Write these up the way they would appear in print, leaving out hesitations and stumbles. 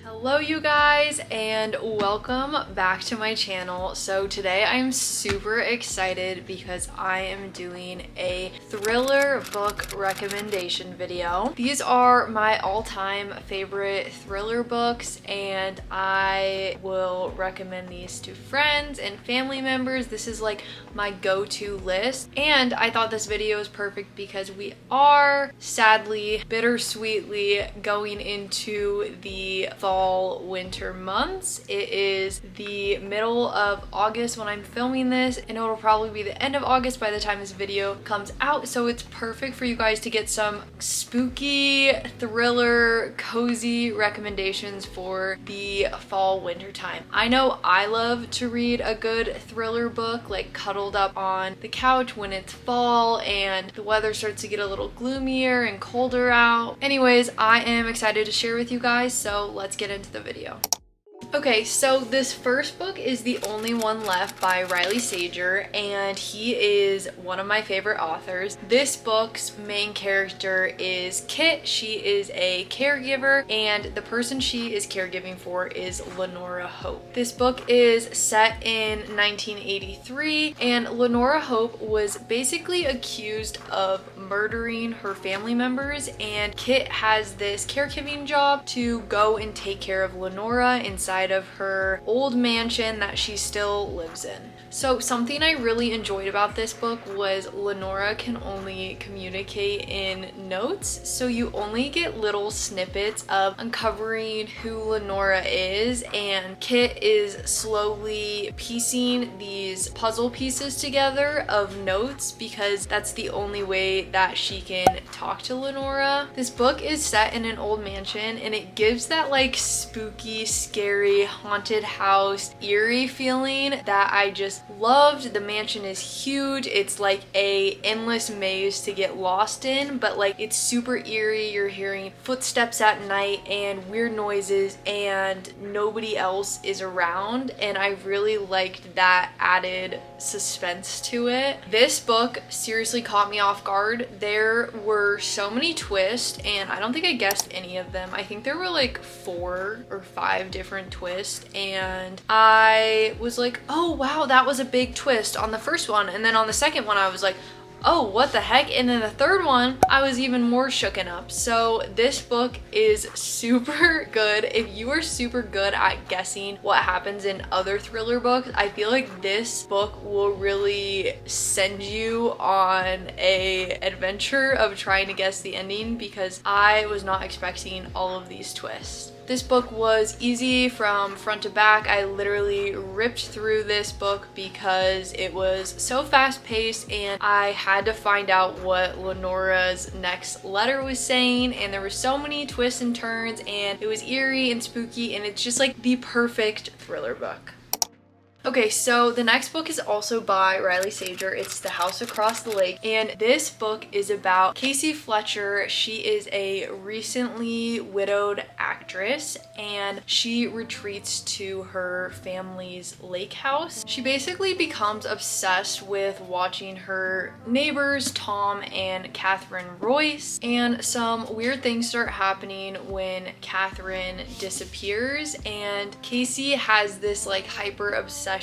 Hello you guys and welcome back to my channel. So today I'm super excited because I am doing a thriller book recommendation video. These are my all-time favorite thriller books and I will recommend these to friends and family members. This is like my go-to list, and I thought this video was perfect because we are sadly bittersweetly going into the fall winter months. It is the middle of August when I'm filming this, and it'll probably be the end of August by the time this video comes out, so it's perfect for you guys to get some spooky thriller cozy recommendations for the fall winter time. I know I love to read a good thriller book, like cuddled up on the couch when it's fall and the weather starts to get a little gloomier and colder out. Anyways, I am excited to share with you guys, so let's get into the video. Okay, so this first book is The Only One Left by Riley Sager, and he is one of my favorite authors. This book's main character is Kit. She is a caregiver, and the person she is caregiving for is Lenora Hope. This book is set in 1983, and Lenora Hope was basically accused of murdering her family members, and Kit has this caregiving job to go and take care of Lenora inside of her old mansion that she still lives in. So something I really enjoyed about this book was Lenora can only communicate in notes, so you only get little snippets of uncovering who Lenora is, and Kit is slowly piecing these puzzle pieces together of notes because that's the only way that she can talk to Lenora. This book is set in an old mansion, and it gives that like spooky, scary, haunted house, eerie feeling that I just loved. The mansion is huge. It's like a endless maze to get lost in, but like it's super eerie. You're hearing footsteps at night and weird noises, and nobody else is around, and I really liked that added suspense to it. This book seriously caught me off guard. There were so many twists, and I don't think I guessed any of them. I think there were like 4 or 5 different twists, and I was like, oh wow, that was a big twist on the first one, and then on the second one I was like, oh, what the heck? And then the third one, I was even more shooken up. So this book is super good. If you are super good at guessing what happens in other thriller books, I feel like this book will really send you on a adventure of trying to guess the ending, because I was not expecting all of these twists. This book was easy from front to back. I literally ripped through this book because it was so fast paced and I had to find out what Lenora's next letter was saying, and there were so many twists and turns, and it was eerie and spooky, and it's just like the perfect thriller book. Okay, so the next book is also by Riley Sager. It's The House Across the Lake, and this book is about Casey Fletcher. She is a recently widowed actress, and she retreats to her family's lake house. She basically becomes obsessed with watching her neighbors, Tom and Catherine Royce, and some weird things start happening when Catherine disappears, and Casey has this like hyper obsession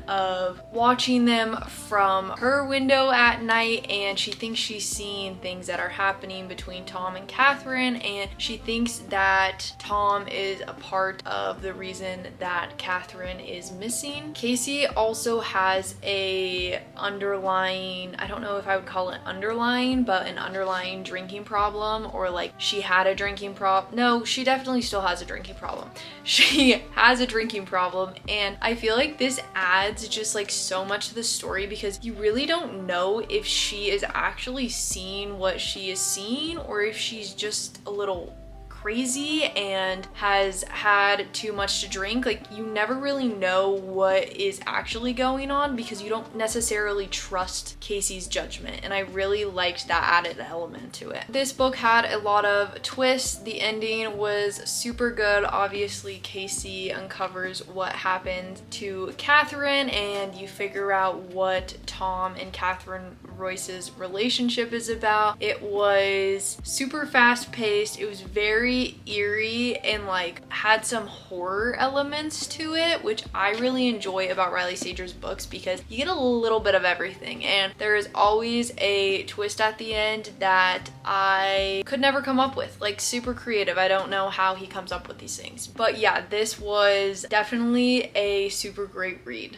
of watching them from her window at night, and she thinks she's seeing things that are happening between Tom and Catherine, and she thinks that Tom is a part of the reason that Catherine is missing. Casey also has a underlying, I don't know if I would call it underlying, but an underlying drinking problem, or like she had a drinking problem. No, she definitely still has a drinking problem. She has a drinking problem, and I feel like this adds just like so much to the story because you really don't know if she is actually seeing what she is seeing or if she's just a little crazy and has had too much to drink. Like, you never really know what is actually going on because you don't necessarily trust Casey's judgment, and I really liked that added element to it. This book had a lot of twists. The ending was super good. Obviously, Casey uncovers what happened to Catherine, and you figure out what Tom and Catherine Royce's relationship is about. It was super fast paced. It was very eerie and like had some horror elements to it, which I really enjoy about Riley Sager's books because you get a little bit of everything, and there is always a twist at the end that I could never come up with. Like, super creative. I don't know how he comes up with these things. But yeah, this was definitely a super great read.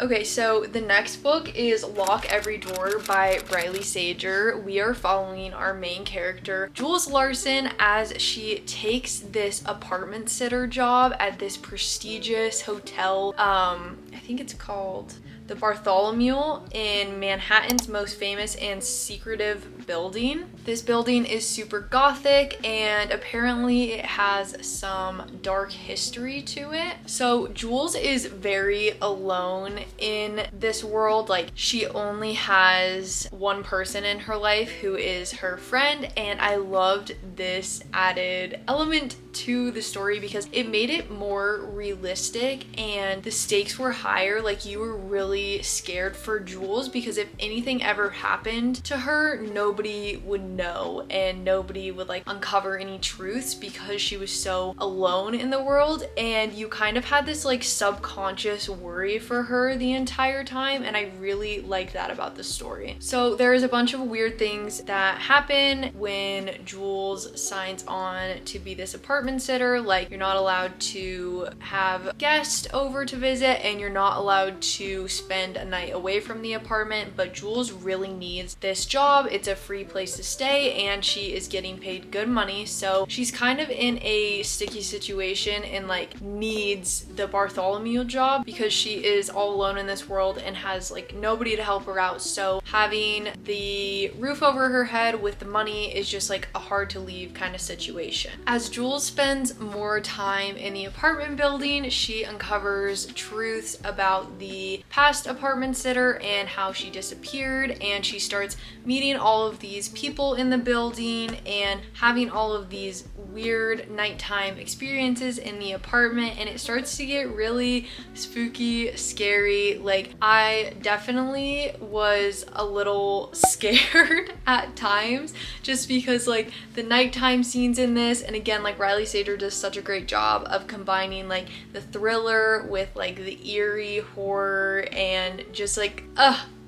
Okay, so the next book is Lock Every Door by Riley Sager. We are following our main character, Jules Larson, as she takes this apartment sitter job at this prestigious hotel. I think it's called the Bartholomew in Manhattan's most famous and secretive building. This building is super gothic and apparently it has some dark history to it. So Jules is very alone in this world. Like, she only has one person in her life who is her friend, and I loved this added element to the story because it made it more realistic and the stakes were higher. Like, you were really scared for Jules because if anything ever happened to her, nobody would know and nobody would like uncover any truths because she was so alone in the world, and you kind of had this like subconscious worry for her the entire time, and I really liked that about the story. So there's a bunch of weird things that happen when Jules signs on to be this apartment sitter. Like, you're not allowed to have guests over to visit and you're not allowed to spend a night away from the apartment, but Jules really needs this job. It's a free place to stay and she is getting paid good money, so she's kind of in a sticky situation and like needs the Bartholomew job because she is all alone in this world and has like nobody to help her out. So having the roof over her head with the money is just like a hard to leave kind of situation. As Jules spends more time in the apartment building, she uncovers truths about the past apartment sitter and how she disappeared, and she starts meeting all of these people in the building and having all of these weird nighttime experiences in the apartment, and it starts to get really spooky, scary. Like, I definitely was a little scared at times just because like the nighttime scenes in this, and again, like Riley Sager does such a great job of combining like the thriller with like the eerie horror, and just like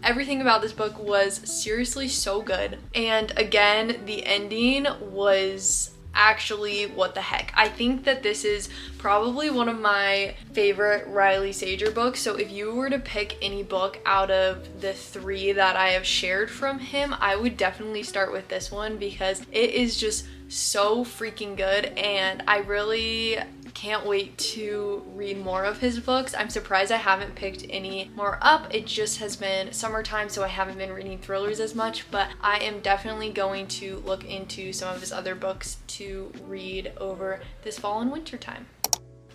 everything about this book was seriously so good. And again, the ending was actually what the heck. I think that this is probably one of my favorite Riley Sager books. So if you were to pick any book out of the 3 that I have shared from him, I would definitely start with this one because it is just so freaking good, and I really can't wait to read more of his books. I'm surprised I haven't picked any more up. It just has been summertime, so I haven't been reading thrillers as much, but I am definitely going to look into some of his other books to read over this fall and winter time.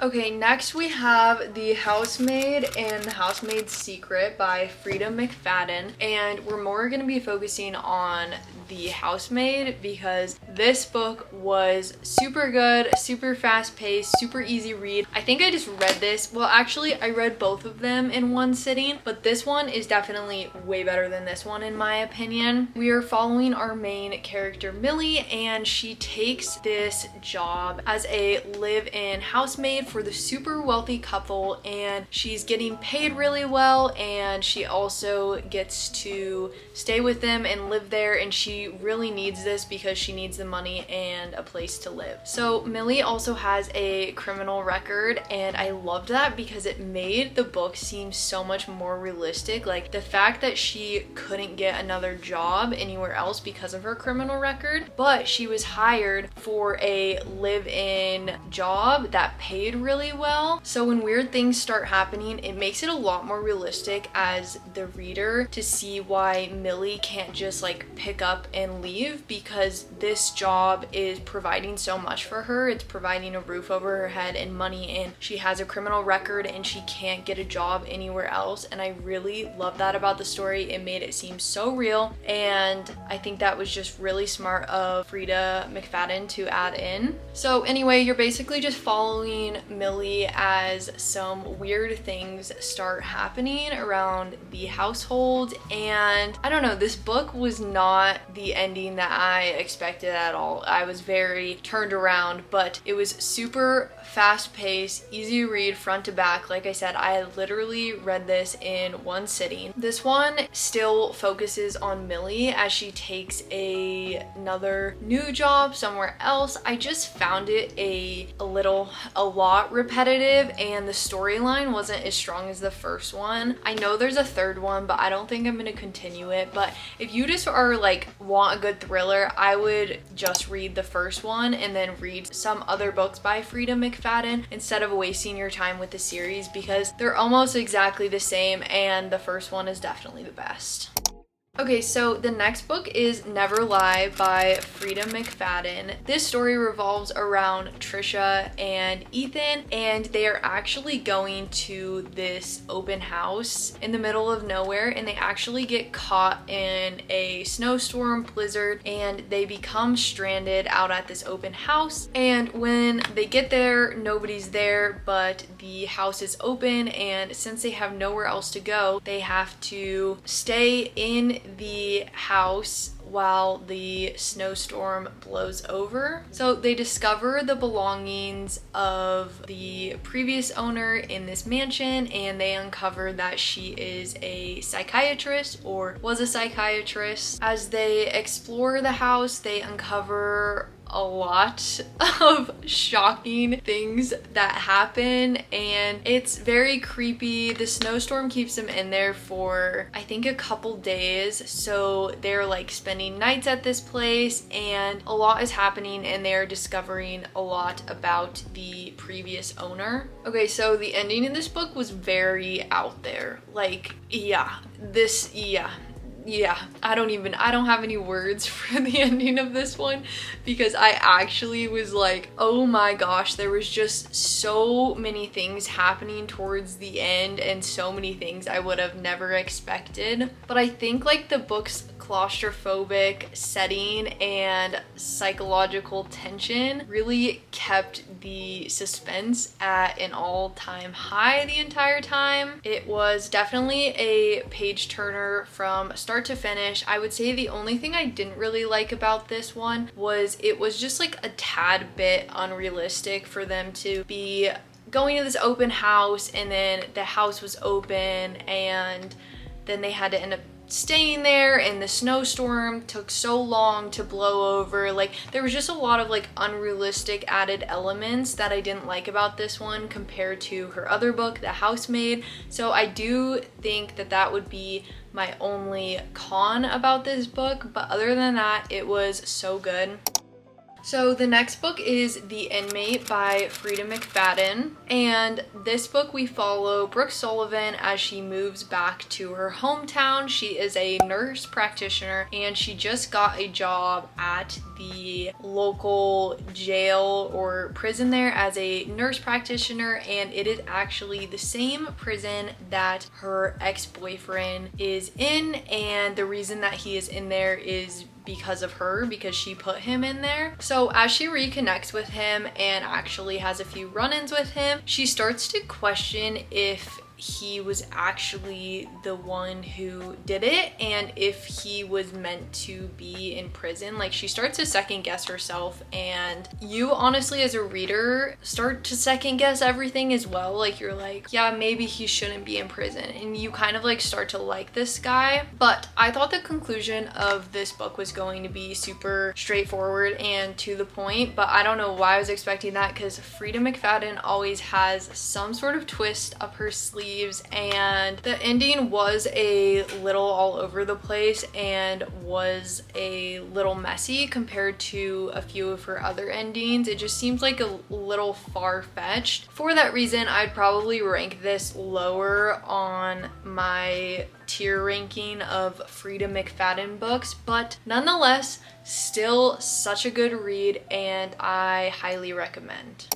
Okay, next we have The Housemaid and the Housemaid's Secret by Frida McFadden, and we're more going to be focusing on The Housemaid because this book was super good, super fast paced, super easy read. I think I just read this, well actually I read both of them in one sitting, but this one is definitely way better than this one in my opinion. We are following our main character Millie, and she takes this job as a live-in housemaid for the super wealthy couple, and she's getting paid really well, and she also gets to stay with them and live there, and she really needs this because she needs the money and a place to live. So Millie also has a criminal record, and I loved that because it made the book seem so much more realistic. Like, the fact that she couldn't get another job anywhere else because of her criminal record, but she was hired for a live-in job that paid really well. So when weird things start happening, it makes it a lot more realistic as the reader to see why Millie can't just like pick up and leave, because this job is providing so much for her. It's providing a roof over her head and money, and she has a criminal record and she can't get a job anywhere else. And I really love that about the story. It made it seem so real, and I think that was just really smart of Frida McFadden to add in. So anyway, you're basically just following Millie as some weird things start happening around the household. And I don't know, this book was not the ending that I expected at all. I was very turned around, but it was super fast-paced, easy to read front to back. Like I said, I literally read this in one sitting. This one still focuses on Millie as she takes another new job somewhere else. I just found it a lot repetitive, and the storyline wasn't as strong as the first one. I know there's a third one, but I don't think I'm gonna continue it. But if you just are like want a good thriller, I would just read the first one and then read some other books by Frida McFadden instead of wasting your time with the series, because they're almost exactly the same and the first one is definitely the best. Okay, so the next book is Never Lie by Frida McFadden. This story revolves around Trisha and Ethan, and they are actually going to this open house in the middle of nowhere, and they actually get caught in a snowstorm blizzard, and they become stranded out at this open house. And when they get there, nobody's there, but the house is open, and since they have nowhere else to go, they have to stay in the house while the snowstorm blows over. So they discover the belongings of the previous owner in this mansion, and they uncover that she is a psychiatrist or was a psychiatrist. As they explore the house, they uncover a lot of shocking things that happen, and it's very creepy. The snowstorm keeps them in there for I think a couple days, so they're like spending nights at this place, and a lot is happening, and they're discovering a lot about the previous owner. Okay, so the ending in this book was very out there. Like, yeah, I don't have any words for the ending of this one, because I actually was like, oh my gosh, there was just so many things happening towards the end, and so many things I would have never expected. But I think like the book's claustrophobic setting and psychological tension really kept the suspense at an all-time high the entire time. It was definitely a page turner from start to finish. I would say the only thing I didn't really like about this one was it was just like a tad bit unrealistic for them to be going to this open house, and then the house was open, and then they had to end up staying there, and the snowstorm took so long to blow over. Like, there was just a lot of like unrealistic added elements that I didn't like about this one compared to her other book, The Housemaid. So I do think that that would be my only con about this book, but other than that, it was so good. So the next book is The Inmate by Frida McFadden, and this book we follow Brooke Sullivan as she moves back to her hometown. She is a nurse practitioner, and she just got a job at the local jail or prison there as a nurse practitioner, and it is actually the same prison that her ex-boyfriend is in, and the reason that he is in there is because of her, because she put him in there. So as she reconnects with him and actually has a few run-ins with him, she starts to question if he was actually the one who did it, and if he was meant to be in prison. Like, she starts to second guess herself, and you honestly as a reader start to second guess everything as well. Like, you're like, yeah, maybe he shouldn't be in prison, and you kind of like start to like this guy. But I thought the conclusion of this book was going to be super straightforward and to the point, but I don't know why I was expecting that, because Frida McFadden always has some sort of twist up her sleeve sleeves, and the ending was a little all over the place and was a little messy compared to a few of her other endings. It just seems like a little far-fetched. For that reason, I'd probably rank this lower on my tier ranking of Frida McFadden books, but nonetheless, still such a good read and I highly recommend.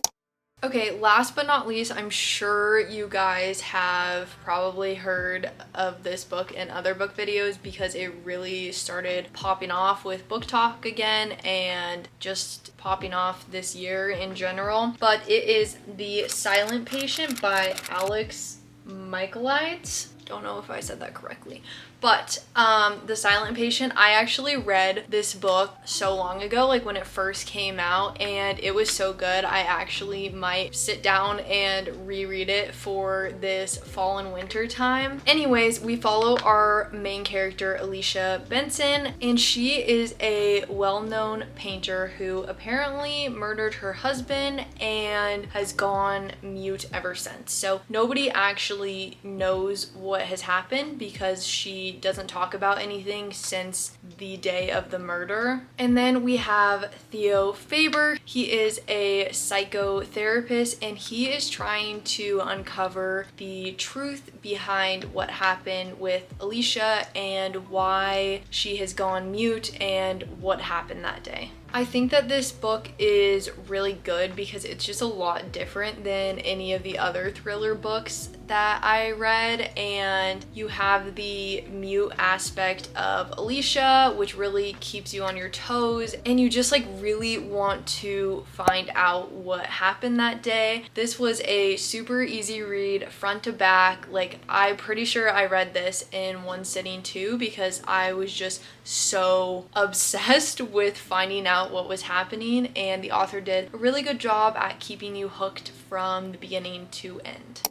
Okay, last but not least, I'm sure you guys have probably heard of this book in other book videos because it really started popping off with book talk again and just popping off this year in general. But it is The Silent Patient by Alex Michaelides. Don't know if I said that correctly, but The Silent Patient, I actually read this book so long ago, like when it first came out, and it was so good I actually might sit down and reread it for this fall and winter time. Anyways, we follow our main character Alicia Benson, and she is a well-known painter who apparently murdered her husband and has gone mute ever since. So nobody actually knows what has happened because she doesn't talk about anything since the day of the murder. And then we have Theo Faber. He is a psychotherapist and he is trying to uncover the truth behind what happened with Alicia and why she has gone mute and what happened that day. I think that this book is really good because it's just a lot different than any of the other thriller books that I read, and you have the mute aspect of Alicia, which really keeps you on your toes, and you just like really want to find out what happened that day. This was a super easy read front to back. Like, I'm pretty sure I read this in one sitting too because I was just so obsessed with finding out what was happening, and the author did a really good job at keeping you hooked from the beginning to end.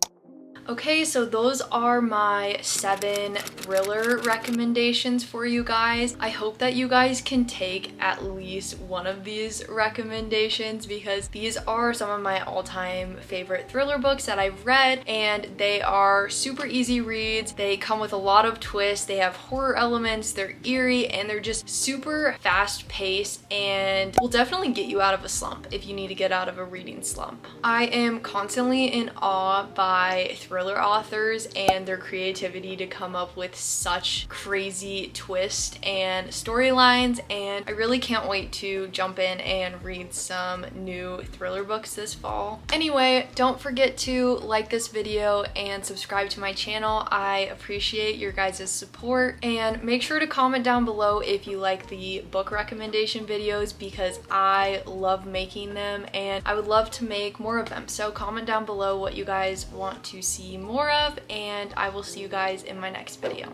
Okay, so those are my 7 thriller recommendations for you guys. I hope that you guys can take at least one of these recommendations because these are some of my all-time favorite thriller books that I've read, and they are super easy reads. They come with a lot of twists, they have horror elements, they're eerie, and they're just super fast-paced and will definitely get you out of a slump if you need to get out of a reading slump. I am constantly in awe by thriller authors and their creativity to come up with such crazy twists and storylines, and I really can't wait to jump in and read some new thriller books this fall. Anyway, don't forget to like this video and subscribe to my channel. I appreciate your guys' support, and make sure to comment down below if you like the book recommendation videos because I love making them and I would love to make more of them. So comment down below what you guys want to see more of, and I will see you guys in my next video.